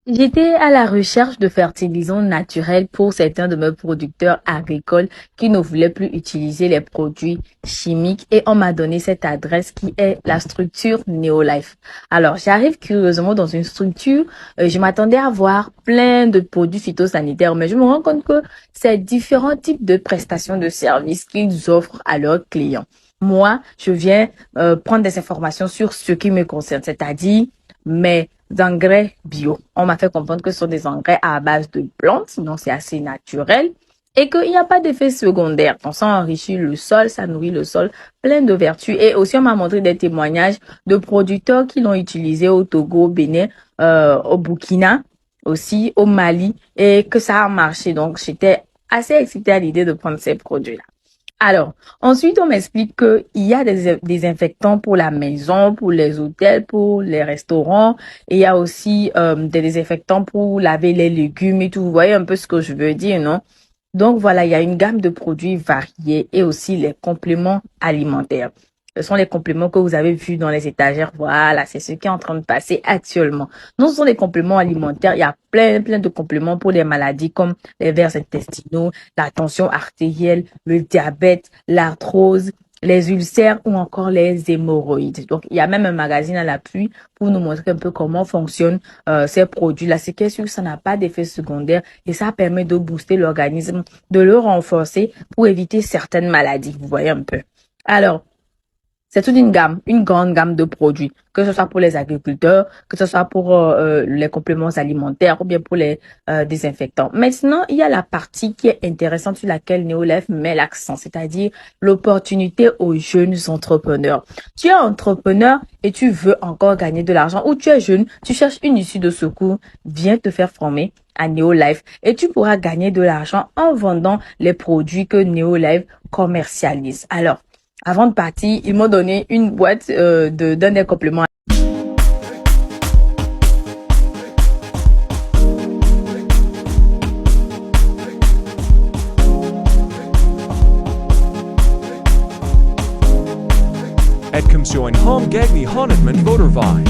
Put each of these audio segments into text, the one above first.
J'étais à la recherche de fertilisants naturels pour certains de mes producteurs agricoles qui ne voulaient plus utiliser les produits chimiques et on m'a donné cette adresse qui est la structure Neolife. Alors, j'arrive curieusement dans une structure, je m'attendais à voir plein de produits phytosanitaires, mais je me rends compte que c'est différents types de prestations de services qu'ils offrent à leurs clients. Moi, je viens prendre des informations sur ce qui me concerne, c'est-à-dire mes engrais bio. On m'a fait comprendre que ce sont des engrais à base de plantes, donc c'est assez naturel et qu'il n'y a pas d'effet secondaire. Donc ça enrichit le sol, ça nourrit le sol, plein de vertus. Et aussi, on m'a montré des témoignages de producteurs qui l'ont utilisé au Togo, au Bénin, au Burkina, aussi au Mali, et que ça a marché. Donc, j'étais assez excitée à l'idée de prendre ces produits-là. Alors, ensuite, on m'explique qu'il y a des désinfectants pour la maison, pour les hôtels, pour les restaurants. Et il y a aussi des désinfectants pour laver les légumes et tout. Vous voyez un peu ce que je veux dire, non? Donc voilà, il y a une gamme de produits variés et aussi les compléments alimentaires. Ce sont les compléments que vous avez vus dans les étagères. Voilà, c'est ce qui est en train de passer actuellement. Non, ce sont les compléments alimentaires. Il y a plein de compléments pour les maladies comme les vers intestinaux, la tension artérielle, le diabète, l'arthrose, les ulcères ou encore les hémorroïdes. Donc, il y a même un magazine à l'appui pour nous montrer un peu comment fonctionnent ces produits-là. C'est que ça n'a pas d'effet secondaire et ça permet de booster l'organisme, de le renforcer pour éviter certaines maladies. Vous voyez un peu. Alors, c'est toute une grande gamme de produits, que ce soit pour les agriculteurs, que ce soit pour les compléments alimentaires ou bien pour les désinfectants. Maintenant, il y a la partie qui est intéressante sur laquelle Neolef met l'accent, c'est-à-dire l'opportunité aux jeunes entrepreneurs. Tu es entrepreneur et tu veux encore gagner de l'argent ou tu es jeune, tu cherches une issue de secours, viens te faire former à Neolife et tu pourras gagner de l'argent en vendant les produits que Neolife commercialise. Alors, avant de partir, ils m'ont donné une boîte d'un des compléments. At Kumsjoin Hom Gagni Honetman Votervine.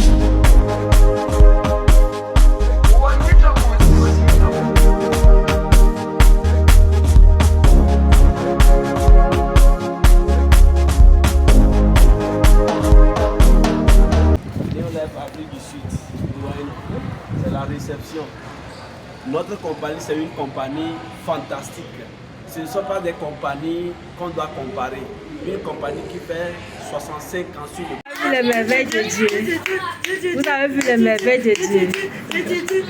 Afrique du Sud, c'est la réception. Notre compagnie, c'est une compagnie fantastique. Ce ne sont pas des compagnies qu'on doit comparer. Une compagnie qui fait 65 ans sur le... Les merveilles de Dieu. Vous avez vu les merveilles de Dieu.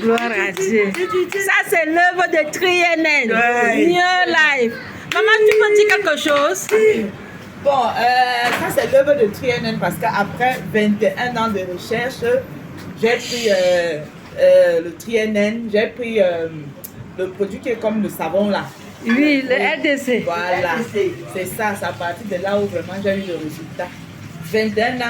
Gloire à Dieu. Ça, c'est l'œuvre de Trienen. Neolife. Maman, tu peux dire quelque chose? Bon, ça c'est l'œuvre de Trienen parce qu'après 21 ans de recherche, j'ai pris le Trienen, j'ai pris le produit qui est comme le savon là. Oui, le LDC. Voilà, c'est ça, c'est à partir de là où vraiment j'ai eu le résultat. 21 ans.